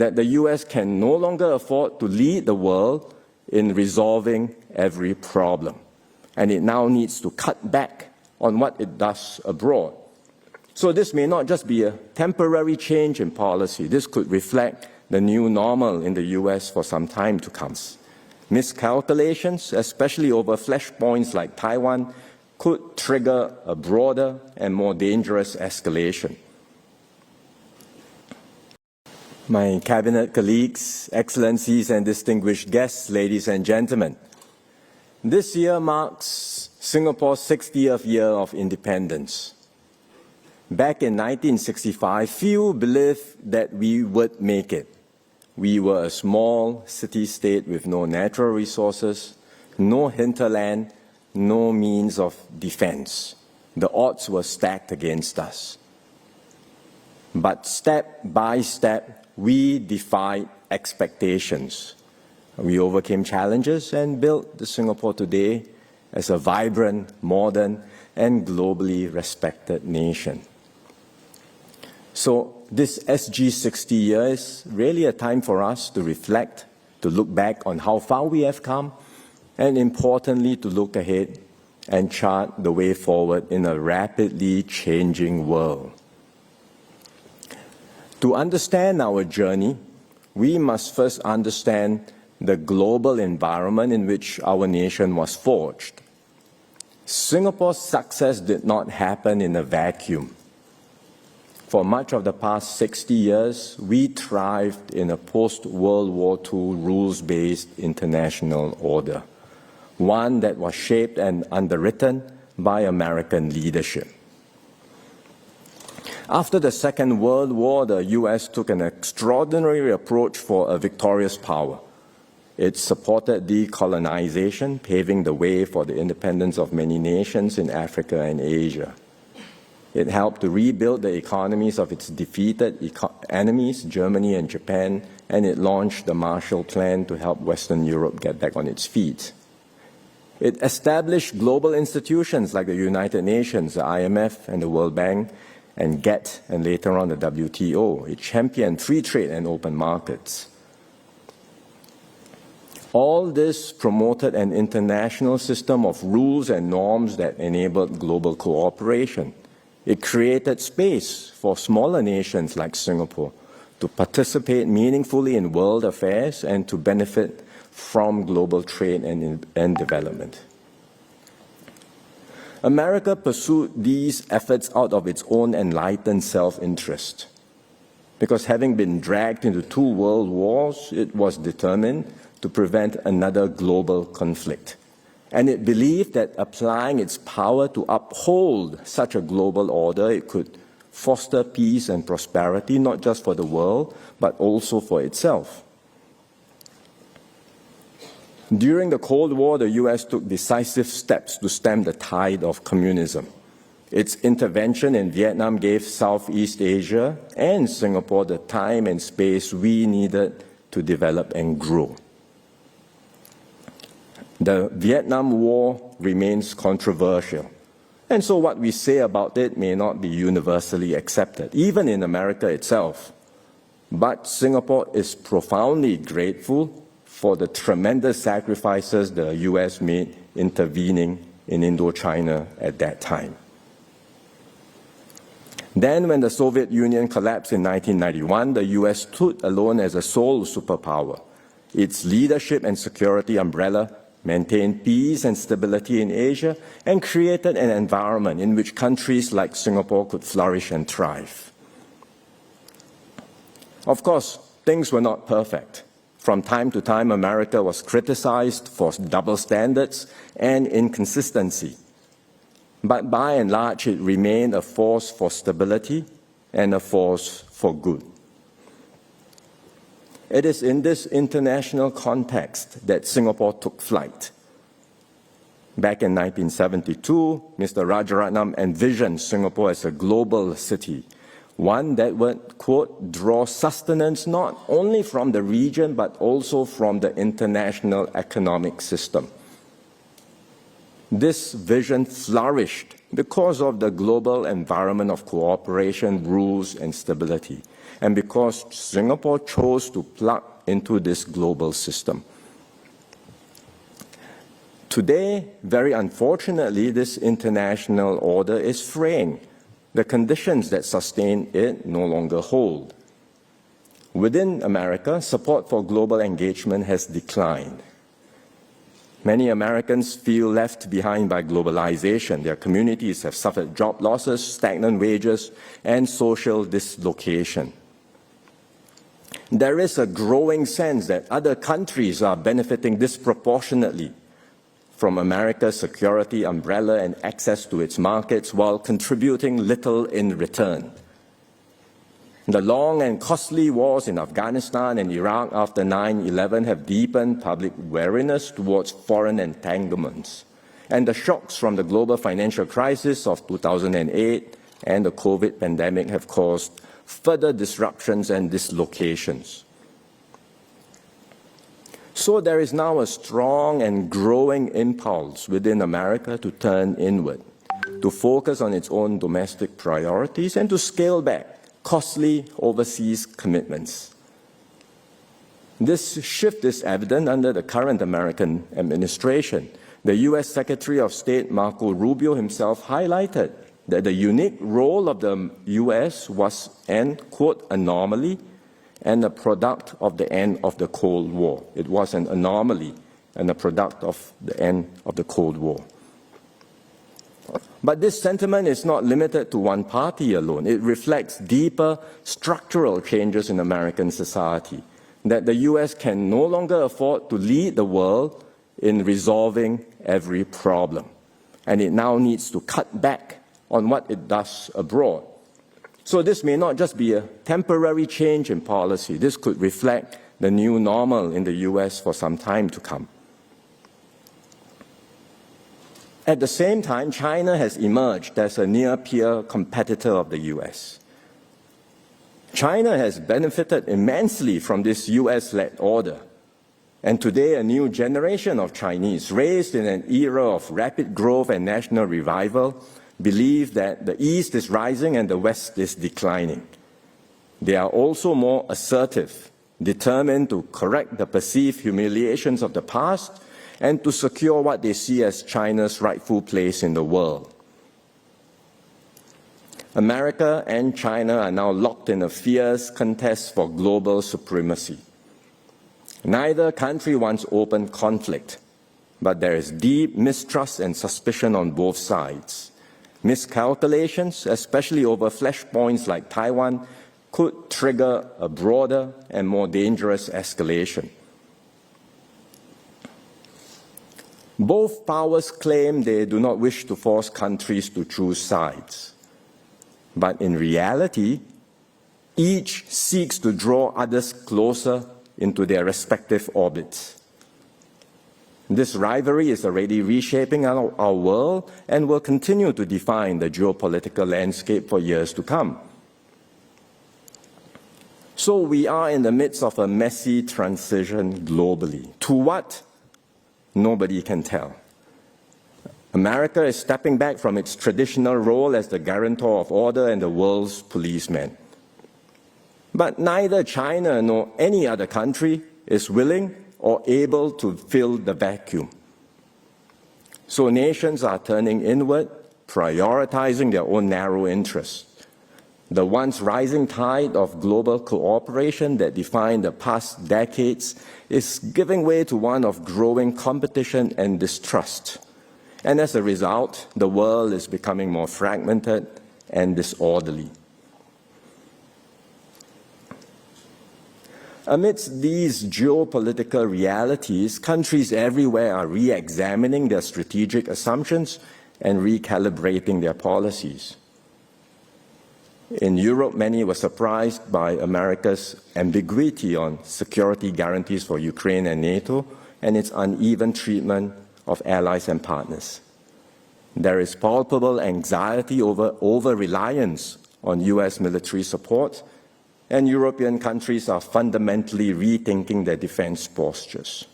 that the US can no longer afford to lead the world in resolving every problem, and it now needs to cut back on what it does abroad. So this may not just be a temporary change in policy. This could reflect the new normal in the US for some time to come. Miscalculations, especially over flashpoints like Taiwan, could trigger a broader and more dangerous escalation. My cabinet colleagues, excellencies and distinguished guests, ladies and gentlemen, this year marks Singapore's 60th year of independence. Back in 1965, few believed that we would make it. We were a small city-state with no natural resources, no hinterland, no means of defense. The odds were stacked against us. But step by step, we defied expectations. We overcame challenges and built the Singapore today as a vibrant, modern, and globally respected nation. So this SG60 year is really a time for us to reflect, to look back on how far we have come, and importantly, to look ahead and chart the way forward in a rapidly changing world. To understand our journey, we must first understand the global environment in which our nation was forged. Singapore's success did not happen in a vacuum. For much of the past 60 years, we thrived in a post-World War II rules-based international order, one that was shaped and underwritten by American leadership. After the Second World War, the US took an extraordinary approach for a victorious power. It supported decolonization, paving the way for the independence of many nations in Africa and Asia. It helped to rebuild the economies of its defeated enemies, Germany and Japan, and it launched the Marshall Plan to help Western Europe get back on its feet. It established global institutions like the United Nations, the IMF and the World Bank, and GATT, and later on the WTO. It championed free trade and open markets. All this promoted an international system of rules and norms that enabled global cooperation. It created space for smaller nations like Singapore to participate meaningfully in world affairs and to benefit from global trade and development. America pursued these efforts out of its own enlightened self-interest. Because having been dragged into 2 world wars, it was determined to prevent another global conflict. And it believed that applying its power to uphold such a global order, it could foster peace and prosperity, not just for the world, but also for itself. During the Cold War, the US took decisive steps to stem the tide of communism. Its intervention in Vietnam gave Southeast Asia and Singapore the time and space we needed to develop and grow. The Vietnam War remains controversial, and so what we say about it may not be universally accepted, even in America itself. But Singapore is profoundly grateful for the tremendous sacrifices the US made intervening in Indochina at that time. Then, when the Soviet Union collapsed in 1991, the US stood alone as a sole superpower. Its leadership and security umbrella maintained peace and stability in Asia and created an environment in which countries like Singapore could flourish and thrive. Of course, things were not perfect. From time to time, America was criticized for double standards and inconsistency. But by and large, it remained a force for stability and a force for good. It is in this international context that Singapore took flight. Back in 1972, Mr. Rajaratnam envisioned Singapore as a global city, one that would, quote, draw sustenance not only from the region but also from the international economic system. This vision flourished because of the global environment of cooperation, rules, and stability. and because Singapore chose to plug into this global system. Today, very unfortunately, this international order is fraying. The conditions that sustain it no longer hold. Within America, support for global engagement has declined. Many Americans feel left behind by globalization. Their communities have suffered job losses, stagnant wages, and social dislocation. There is a growing sense that other countries are benefiting disproportionately from America's security umbrella and access to its markets while contributing little in return. The long and costly wars in Afghanistan and Iraq after 9/11 have deepened public wariness towards foreign entanglements. And the shocks from the global financial crisis of 2008 and the COVID pandemic have caused further disruptions and dislocations. So there is now a strong and growing impulse within America to turn inward, to focus on its own domestic priorities and to scale back costly overseas commitments. This shift is evident under the current American administration. The U.S. Secretary of State Marco Rubio himself highlighted that the unique role of the U.S. was an, quote, anomaly and a product of the end of the Cold War. It was an anomaly and a product of the end of the Cold War. But this sentiment is not limited to one party alone. It reflects deeper structural changes in American society, that the U.S. can no longer afford to lead the world in resolving every problem. And it now needs to cut back on what it does abroad. So this may not just be a temporary change in policy. This could reflect the new normal in the U.S. for some time to come. At the same time, China has emerged as a near-peer competitor of the U.S. China has benefited immensely from this U.S.-led order. And today, a new generation of Chinese, raised in an era of rapid growth and national revival, believe that the East is rising and the West is declining. They are also more assertive, determined to correct the perceived humiliations of the past and to secure what they see as China's rightful place in the world. America and China are now locked in a fierce contest for global supremacy. Neither country wants open conflict, but there is deep mistrust and suspicion on both sides. Miscalculations, especially over flashpoints like Taiwan, could trigger a broader and more dangerous escalation. Both powers claim they do not wish to force countries to choose sides. But in reality, each seeks to draw others closer into their respective orbits. This rivalry is already reshaping our world and will continue to define the geopolitical landscape for years to come. So we are in the midst of a messy transition globally. To what? Nobody can tell. America is stepping back from its traditional role as the guarantor of order and the world's policeman. But neither China nor any other country is willing or able to fill the vacuum. So nations are turning inward, prioritizing their own narrow interests. The once rising tide of global cooperation that defined the past decades is giving way to one of growing competition and distrust. And as a result, the world is becoming more fragmented and disorderly. Amidst these geopolitical realities, countries everywhere are re-examining their strategic assumptions and recalibrating their policies. In Europe, many were surprised by America's ambiguity on security guarantees for Ukraine and NATO and its uneven treatment of allies and partners. There is palpable anxiety over reliance on US military support, and European countries are fundamentally rethinking their defense postures.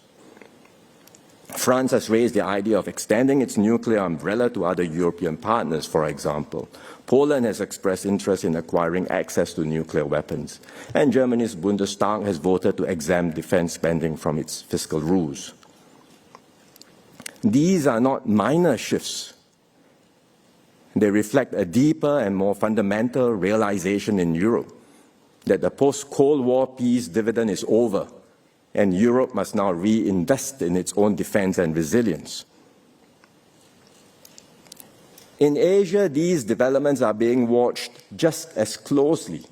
France has raised the idea of extending its nuclear umbrella to other European partners, for example. Poland has expressed interest in acquiring access to nuclear weapons. And Germany's Bundestag has voted to exempt defense spending from its fiscal rules. These are not minor shifts. They reflect a deeper and more fundamental realization in Europe that the post-Cold War peace dividend is over, and Europe must now reinvest in its own defense and resilience. In Asia, these developments are being watched just as closely.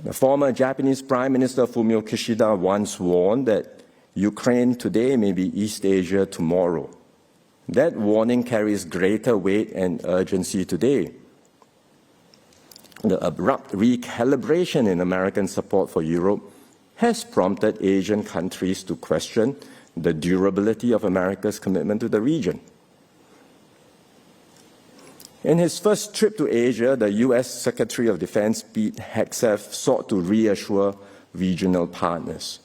The former Japanese Prime Minister Fumio Kishida once warned that Ukraine today may be East Asia tomorrow. That warning carries greater weight and urgency today. The abrupt recalibration in American support for Europe has prompted Asian countries to question the durability of America's commitment to the region. In his first trip to Asia, the U.S. Secretary of Defense Pete Hegseth sought to reassure regional partners.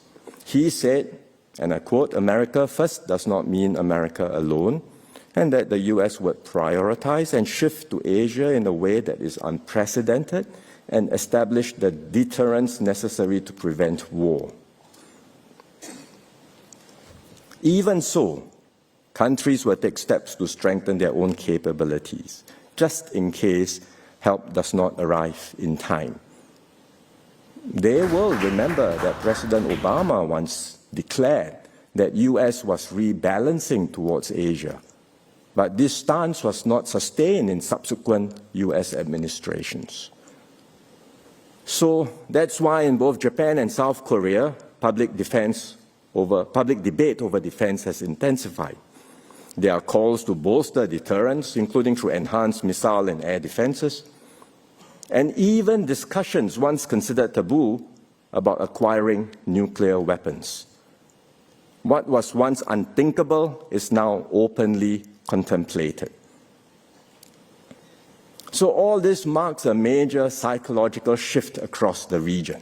He said, and I quote, "America first does not mean America alone," and that the U.S. would prioritize and shift to Asia in a way that is unprecedented and establish the deterrence necessary to prevent war. Even so, countries will take steps to strengthen their own capabilities, just in case help does not arrive in time. They will remember that President Obama once declared that U.S. was rebalancing towards Asia, but this stance was not sustained in subsequent U.S. administrations. So that's why in both Japan and South Korea, public debate over defense has intensified. There are calls to bolster deterrence, including through enhanced missile and air defenses, and even discussions once considered taboo about acquiring nuclear weapons. What was once unthinkable is now openly contemplated. So all this marks a major psychological shift across the region.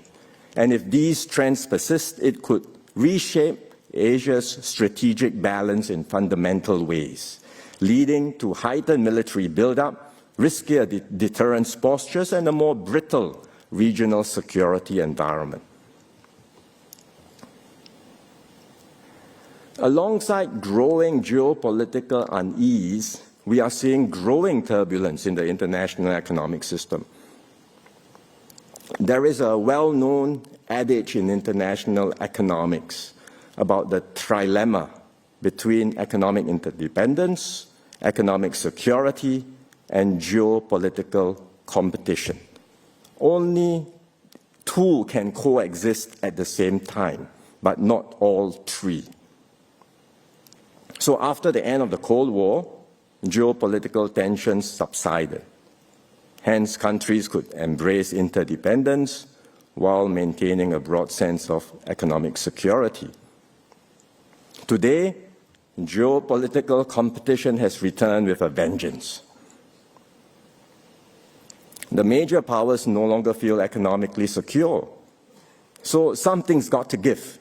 And if these trends persist, it could reshape Asia's strategic balance in fundamental ways, leading to heightened military buildup, riskier deterrence postures, and a more brittle regional security environment. Alongside growing geopolitical unease, we are seeing growing turbulence in the international economic system. There is a well-known adage in international economics about the trilemma between economic interdependence, economic security, and geopolitical competition. Only two can coexist at the same time, but not all three. So after the end of the Cold War, geopolitical tensions subsided. Hence, countries could embrace interdependence while maintaining a broad sense of economic security. Today, geopolitical competition has returned with a vengeance. The major powers no longer feel economically secure. So something's got to give.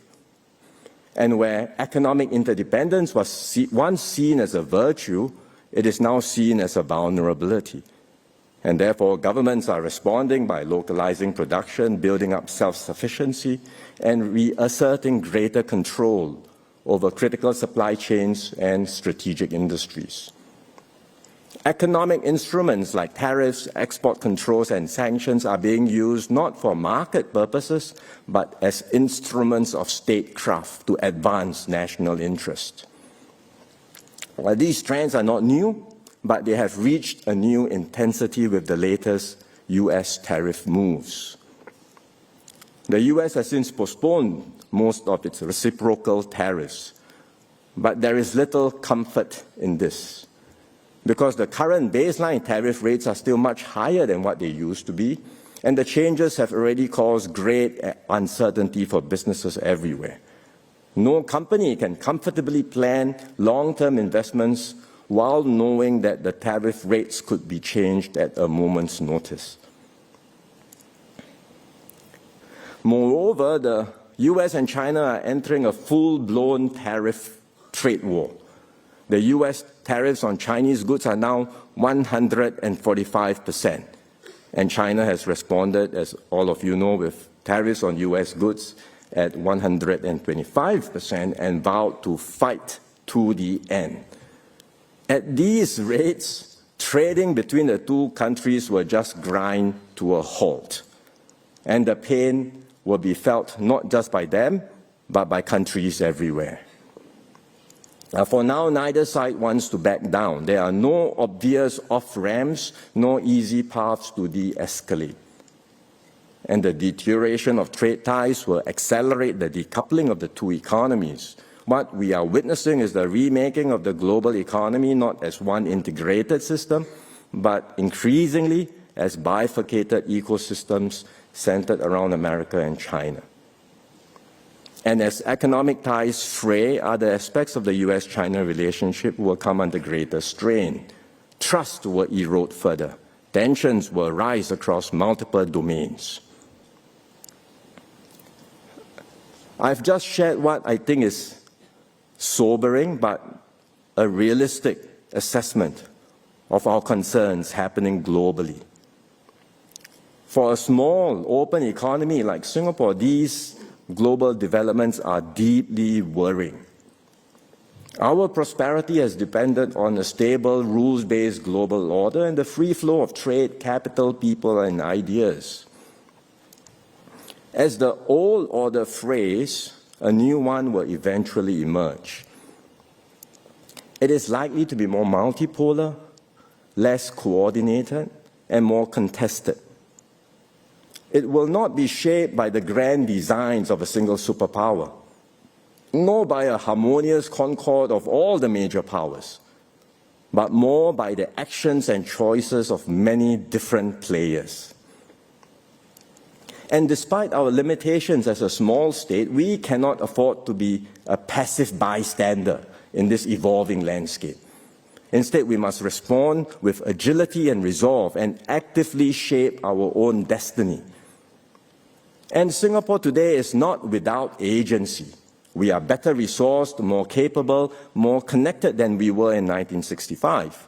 And where economic interdependence was once seen as a virtue, it is now seen as a vulnerability. And therefore, governments are responding by localizing production, building up self-sufficiency, and reasserting greater control over critical supply chains and strategic industries. Economic instruments like tariffs, export controls, and sanctions are being used not for market purposes, but as instruments of statecraft to advance national interest. Well, these trends are not new, but they have reached a new intensity with the latest U.S. tariff moves. The U.S. has since postponed most of its reciprocal tariffs, but there is little comfort in this, because the current baseline tariff rates are still much higher than what they used to be, and the changes have already caused great uncertainty for businesses everywhere. No company can comfortably plan long-term investments while knowing that the tariff rates could be changed at a moment's notice. Moreover, the US and China are entering a full-blown tariff trade war. The US tariffs on Chinese goods are now 145%. And China has responded, as all of you know, with tariffs on US goods at 125% and vowed to fight to the end. At these rates, trading between the two countries will just grind to a halt. And the pain will be felt not just by them, but by countries everywhere. For now, neither side wants to back down. There are no obvious off-ramps, no easy paths to de-escalate. And the deterioration of trade ties will accelerate the decoupling of the two economies. What we are witnessing is the remaking of the global economy not as one integrated system, but increasingly as bifurcated ecosystems centered around America and China. And as economic ties fray, other aspects of the US-China relationship will come under greater strain. Trust will erode further. Tensions will rise across multiple domains. I've just shared what I think is sobering but a realistic assessment of our concerns happening globally. For a small, open economy like Singapore, these global developments are deeply worrying. Our prosperity has depended on a stable, rules-based global order and the free flow of trade, capital, people, and ideas. As the old order frays, a new one will eventually emerge. It is likely to be more multipolar, less coordinated, and more contested. It will not be shaped by the grand designs of a single superpower, nor by a harmonious concord of all the major powers, but more by the actions and choices of many different players. And despite our limitations as a small state, we cannot afford to be a passive bystander in this evolving landscape. Instead, we must respond with agility and resolve and actively shape our own destiny. And Singapore today is not without agency. We are better resourced, more capable, more connected than we were in 1965.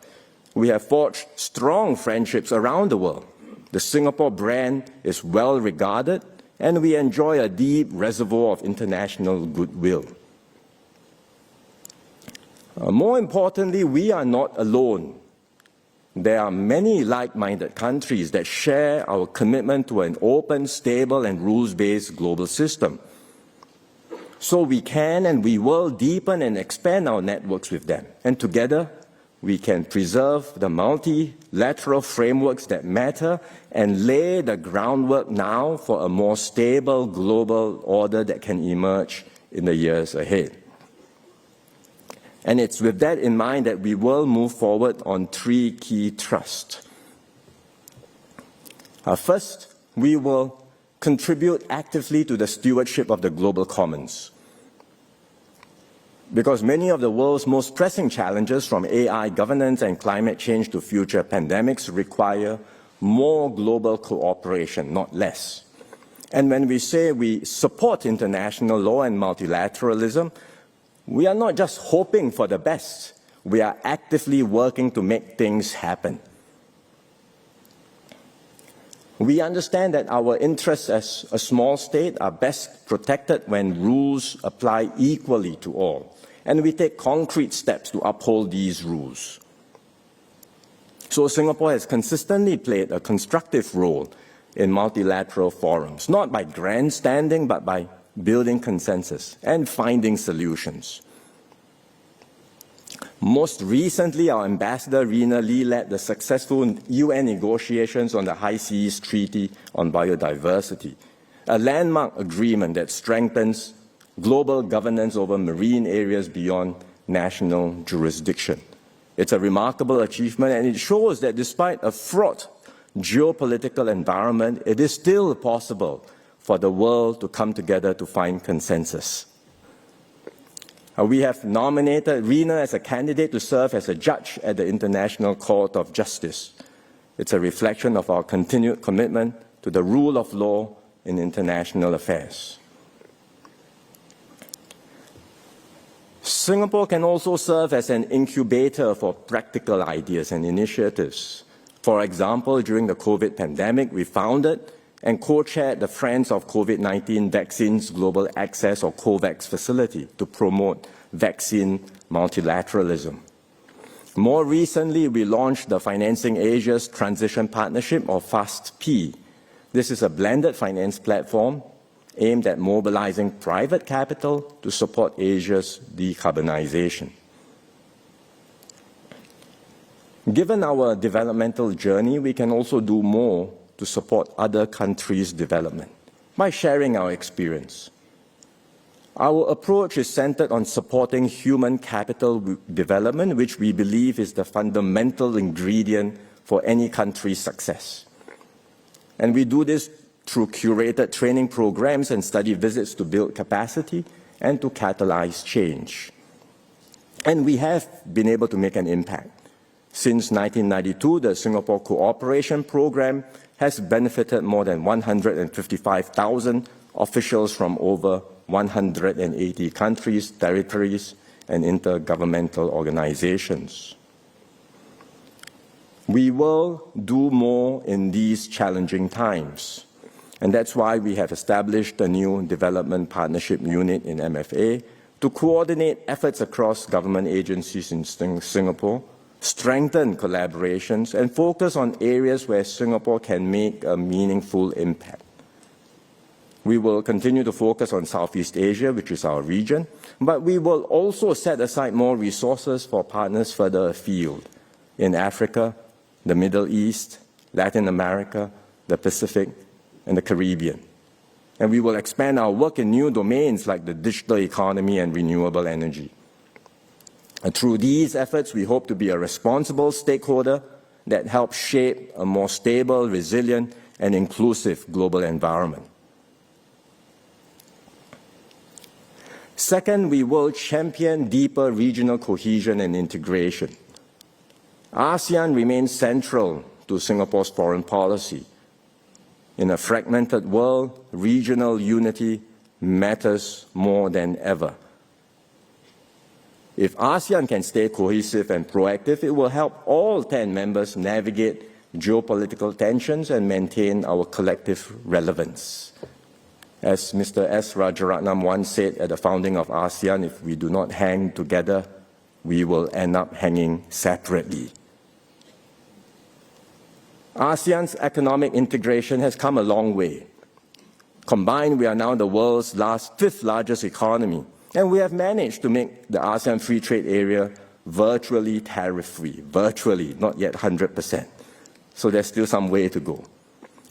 We have forged strong friendships around the world. The Singapore brand is well regarded, and we enjoy a deep reservoir of international goodwill. More importantly, we are not alone. There are many like-minded countries that share our commitment to an open, stable, and rules-based global system. So we can and we will deepen and expand our networks with them. And together, we can preserve the multilateral frameworks that matter and lay the groundwork now for a more stable global order that can emerge in the years ahead. And it's with that in mind that we will move forward on three key thrusts. First, we will contribute actively to the stewardship of the global commons. Because many of the world's most pressing challenges, from AI governance and climate change to future pandemics, require more global cooperation, not less. And when we say we support international law and multilateralism, we are not just hoping for the best. We are actively working to make things happen. We understand that our interests as a small state are best protected when rules apply equally to all, and we take concrete steps to uphold these rules. So Singapore has consistently played a constructive role in multilateral forums, not by grandstanding, but by building consensus and finding solutions. Most recently, our ambassador, Rina Lee, led the successful UN negotiations on the High Seas Treaty on Biodiversity, a landmark agreement that strengthens global governance over marine areas beyond national jurisdiction. It's a remarkable achievement, and it shows that despite a fraught geopolitical environment, it is still possible for the world to come together to find consensus. We have nominated Rina as a candidate to serve as a judge at the International Court of Justice. It's a reflection of our continued commitment to the rule of law in international affairs. Singapore can also serve as an incubator for practical ideas and initiatives. For example, during the COVID pandemic, we founded and co-chaired the Friends of COVID-19 Vaccines Global Access or COVAX facility to promote vaccine multilateralism. More recently, we launched the Financing Asia's Transition Partnership, or FAST-P. This is a blended finance platform aimed at mobilizing private capital to support Asia's decarbonization. Given our developmental journey, we can also do more to support other countries' development by sharing our experience. Our approach is centered on supporting human capital development, which we believe is the fundamental ingredient for any country's success. And we do this through curated training programs and study visits to build capacity and to catalyze change. And we have been able to make an impact. Since 1992, the Singapore Cooperation Program has benefited more than 155,000 officials from over 180 countries, territories, and intergovernmental organizations. We will do more in these challenging times, and that's why we have established a new development partnership unit in MFA to coordinate efforts across government agencies in Singapore, strengthen collaborations, and focus on areas where Singapore can make a meaningful impact. We will continue to focus on Southeast Asia, which is our region, but we will also set aside more resources for partners further afield in Africa, the Middle East, Latin America, the Pacific, and the Caribbean. And we will expand our work in new domains like the digital economy and renewable energy. And through these efforts, we hope to be a responsible stakeholder that helps shape a more stable, resilient, and inclusive global environment. Second, we will champion deeper regional cohesion and integration. ASEAN remains central to Singapore's foreign policy. In a fragmented world, regional unity matters more than ever. If ASEAN can stay cohesive and proactive, it will help all 10 members navigate geopolitical tensions and maintain our collective relevance. As Mr. S. Rajaratnam once said at the founding of ASEAN, if we do not hang together, we will end up hanging separately. ASEAN's economic integration has come a long way. Combined, we are now the world's fifth largest economy, and we have managed to make the ASEAN Free Trade Area virtually tariff-free, virtually, not yet 100%. So there's still some way to go.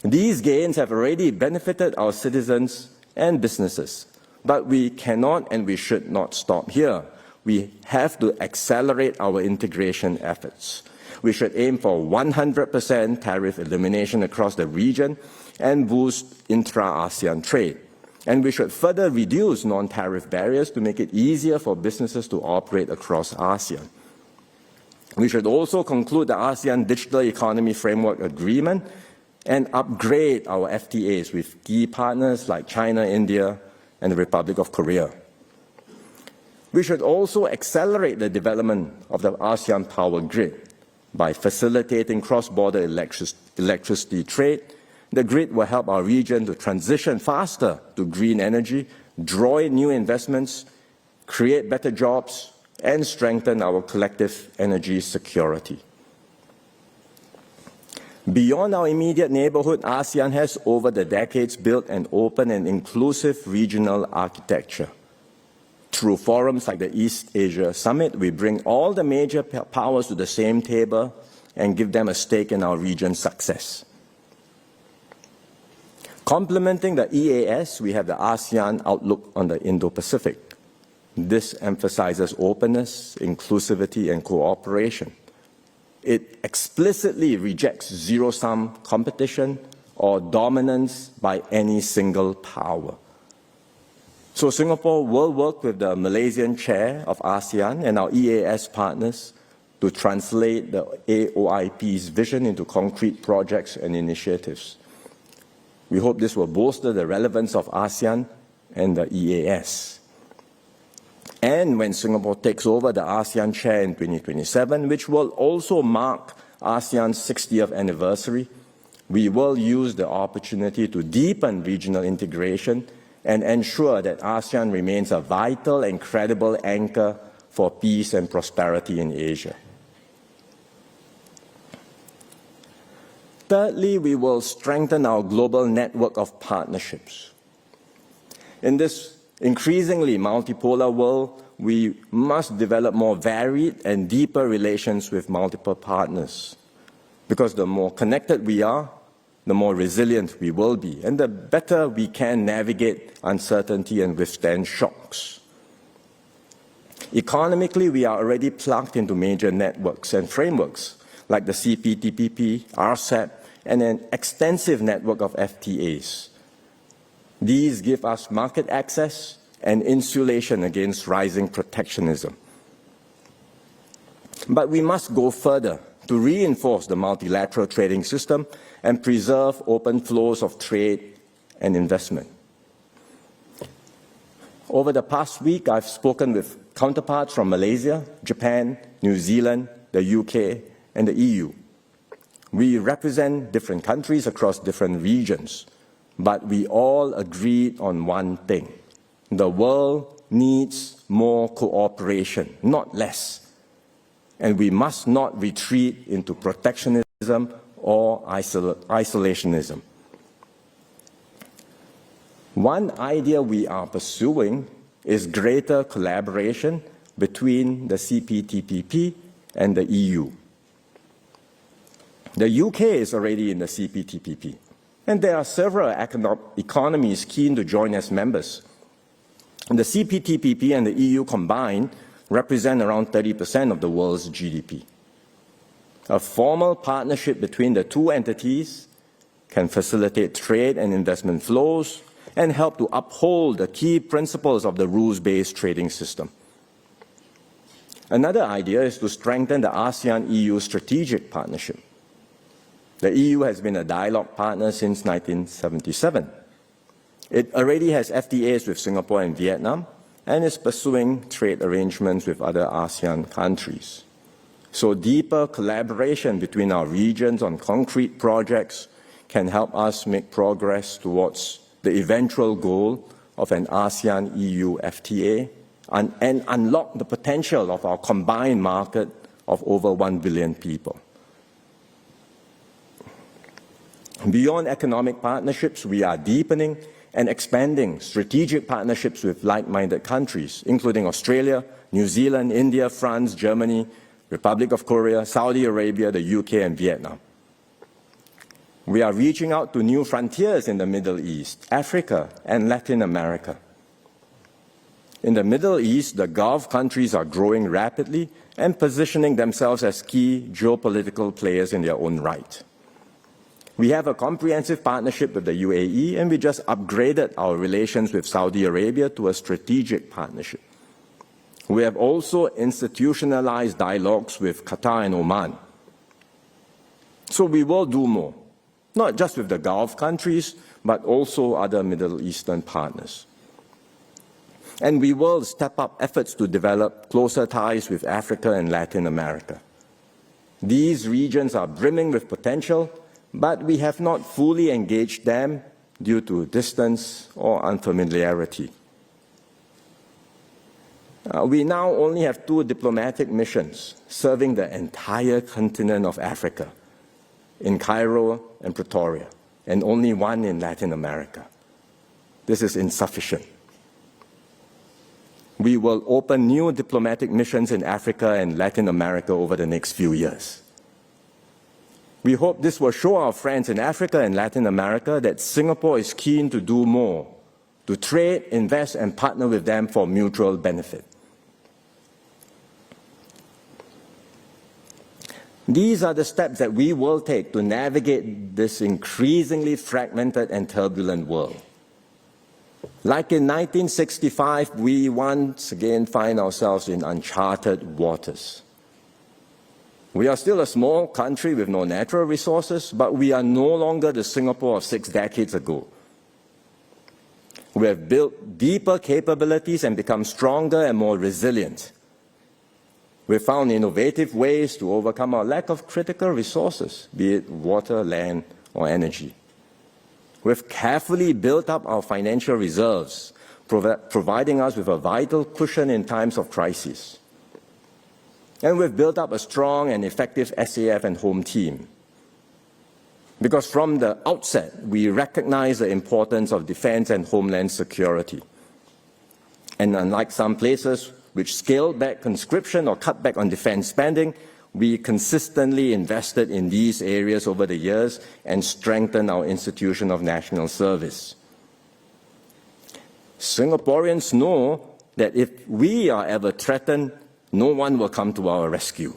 These gains have already benefited our citizens and businesses, but we cannot and we should not stop here. We have to accelerate our integration efforts. We should aim for 100% tariff elimination across the region and boost intra-ASEAN trade. And we should further reduce non-tariff barriers to make it easier for businesses to operate across ASEAN. We should also conclude the ASEAN Digital Economy Framework Agreement and upgrade our FTAs with key partners like China, India, and the Republic of Korea. We should also accelerate the development of the ASEAN power grid by facilitating cross-border electricity trade. The grid will help our region to transition faster to green energy, draw in new investments, create better jobs, and strengthen our collective energy security. Beyond our immediate neighborhood, ASEAN has over the decades built an open and inclusive regional architecture. Through forums like the East Asia Summit, we bring all the major powers to the same table and give them a stake in our region's success. Complementing the EAS, we have the ASEAN Outlook on the Indo-Pacific. This emphasizes openness, inclusivity, and cooperation. It explicitly rejects zero-sum competition or dominance by any single power. So Singapore will work with the Malaysian chair of ASEAN and our EAS partners to translate the AOIP's vision into concrete projects and initiatives. We hope this will bolster the relevance of ASEAN and the EAS. And when Singapore takes over the ASEAN chair in 2027, which will also mark ASEAN's 60th anniversary, we will use the opportunity to deepen regional integration and ensure that ASEAN remains a vital and credible anchor for peace and prosperity in Asia. Thirdly, we will strengthen our global network of partnerships. In this increasingly multipolar world, we must develop more varied and deeper relations with multiple partners, because the more connected we are, the more resilient we will be, and the better we can navigate uncertainty and withstand shocks. Economically, we are already plugged into major networks and frameworks like the CPTPP, RCEP, and an extensive network of FTAs. These give us market access and insulation against rising protectionism. But we must go further to reinforce the multilateral trading system and preserve open flows of trade and investment. Over the past week, I've spoken with counterparts from Malaysia, Japan, New Zealand, the UK, and the EU. We represent different countries across different regions, but we all agreed on one thing. The world needs more cooperation, not less. And we must not retreat into protectionism or isolationism. One idea we are pursuing is greater collaboration between the CPTPP and the EU. The UK is already in the CPTPP, and there are several economies keen to join as members. The CPTPP and the EU combined represent around 30% of the world's GDP. A formal partnership between the two entities can facilitate trade and investment flows and help to uphold the key principles of the rules-based trading system. Another idea is to strengthen the ASEAN-EU strategic partnership. The EU has been a dialogue partner since 1977. It already has FTAs with Singapore and Vietnam and is pursuing trade arrangements with other ASEAN countries. So deeper collaboration between our regions on concrete projects can help us make progress towards the eventual goal of an ASEAN-EU FTA and unlock the potential of our combined market of over 1 billion people. Beyond economic partnerships, we are deepening and expanding strategic partnerships with like-minded countries, including Australia, New Zealand, India, France, Germany, Republic of Korea, Saudi Arabia, the UK, and Vietnam. We are reaching out to new frontiers in the Middle East, Africa, and Latin America. In the Middle East, the Gulf countries are growing rapidly and positioning themselves as key geopolitical players in their own right. We have a comprehensive partnership with the UAE, and we just upgraded our relations with Saudi Arabia to a strategic partnership. We have also institutionalized dialogues with Qatar and Oman. So we will do more, not just with the Gulf countries, but also other Middle Eastern partners. And we will step up efforts to develop closer ties with Africa and Latin America. These regions are brimming with potential, but we have not fully engaged them due to distance or unfamiliarity. We now only have 2 diplomatic missions serving the entire continent of Africa, in Cairo and Pretoria, and only 1 in Latin America. This is insufficient. We will open new diplomatic missions in Africa and Latin America over the next few years. We hope this will show our friends in Africa and Latin America that Singapore is keen to do more, to trade, invest, and partner with them for mutual benefit. These are the steps that we will take to navigate this increasingly fragmented and turbulent world. Like in 1965, we once again find ourselves in uncharted waters. We are still a small country with no natural resources, but we are no longer the Singapore of 6 decades ago. We have built deeper capabilities and become stronger and more resilient. We've found innovative ways to overcome our lack of critical resources, be it water, land, or energy. We've carefully built up our financial reserves, providing us with a vital cushion in times of crisis. And we've built up a strong and effective SAF and home team. Because from the outset, we recognize the importance of defense and homeland security. And unlike some places which scaled back conscription or cut back on defense spending, we consistently invested in these areas over the years and strengthened our institution of national service. Singaporeans know that if we are ever threatened, no one will come to our rescue.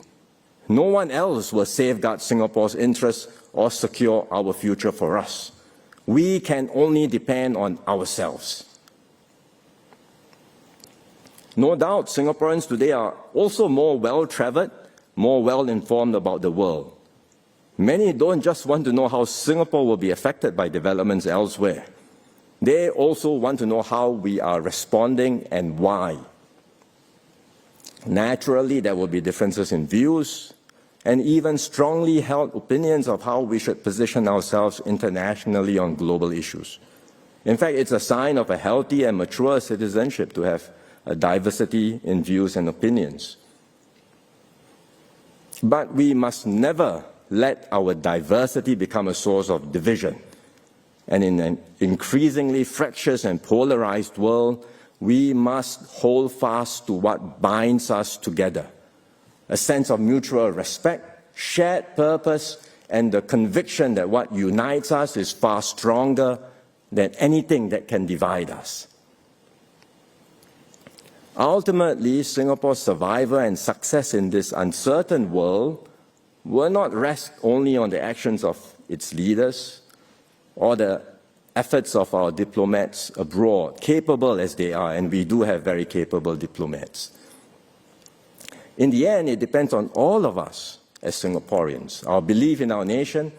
No one else will safeguard Singapore's interests or secure our future for us. We can only depend on ourselves. No doubt, Singaporeans today are also more well-traveled, more well-informed about the world. Many don't just want to know how Singapore will be affected by developments elsewhere. They also want to know how we are responding and why. Naturally, there will be differences in views and even strongly held opinions of how we should position ourselves internationally on global issues. In fact, it's a sign of a healthy and mature citizenship to have a diversity in views and opinions. But we must never let our diversity become a source of division. And in an increasingly fractious and polarized world, we must hold fast to what binds us together: a sense of mutual respect, shared purpose, and the conviction that what unites us is far stronger than anything that can divide us. Ultimately, Singapore's survival and success in this uncertain world will not rest only on the actions of its leaders or the efforts of our diplomats abroad, capable as they are, and we do have very capable diplomats. In the end, it depends on all of us as Singaporeans, our belief in our nation,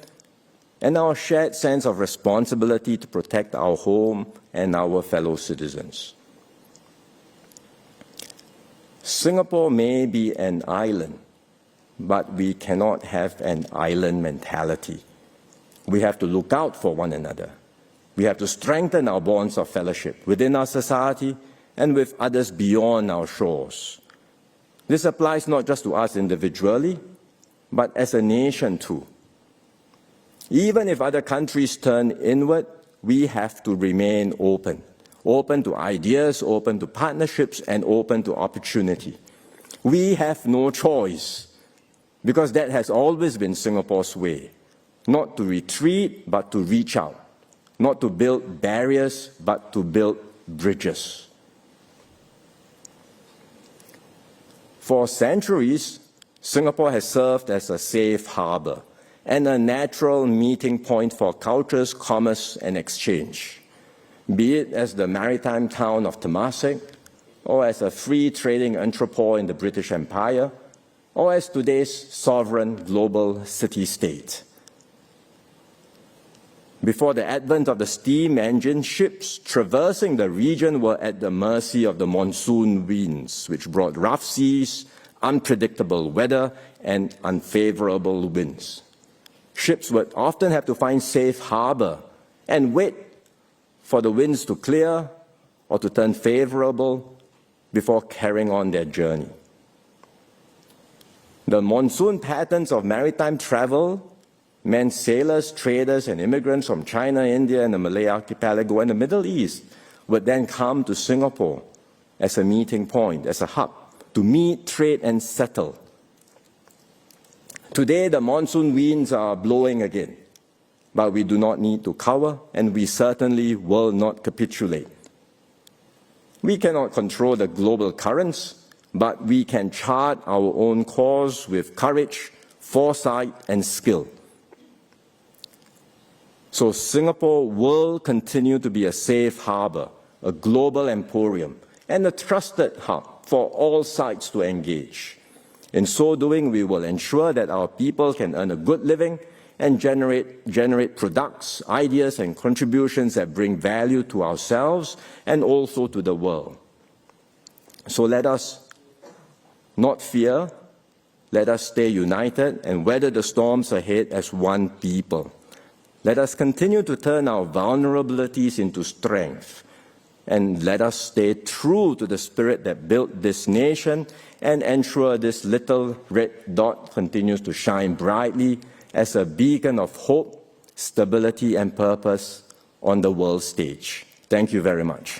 and our shared sense of responsibility to protect our home and our fellow citizens. Singapore may be an island, but we cannot have an island mentality. We have to look out for one another. We have to strengthen our bonds of fellowship within our society and with others beyond our shores. This applies not just to us individually, but as a nation too. Even if other countries turn inward, we have to remain open. Open to ideas, open to partnerships, and open to opportunity. We have no choice, because that has always been Singapore's way. Not to retreat, but to reach out. Not to build barriers, but to build bridges. For centuries, Singapore has served as a safe harbor and a natural meeting point for cultures, commerce, and exchange. Be it as the maritime town of Temasek, or as a free trading entrepôt in the British Empire, or as today's sovereign global city-state. Before the advent of the steam engine, ships traversing the region were at the mercy of the monsoon winds, which brought rough seas, unpredictable weather, and unfavorable winds. Ships would often have to find safe harbor and wait for the winds to clear or to turn favorable before carrying on their journey. The monsoon patterns of maritime travel meant sailors, traders, and immigrants from China, India, and the Malay archipelago and the Middle East would then come to Singapore as a meeting point, as a hub, to meet, trade, and settle. Today, the monsoon winds are blowing again, but we do not need to cower, and we certainly will not capitulate. We cannot control the global currents, but we can chart our own course with courage, foresight, and skill. So Singapore will continue to be a safe harbor, a global emporium, and a trusted hub for all sides to engage. In so doing, we will ensure that our people can earn a good living and generate products, ideas, and contributions that bring value to ourselves and also to the world. So let us not fear, let us stay united and weather the storms ahead as one people. Let us continue to turn our vulnerabilities into strength, and let us stay true to the spirit that built this nation and ensure this little red dot continues to shine brightly as a beacon of hope, stability, and purpose on the world stage. Thank you very much.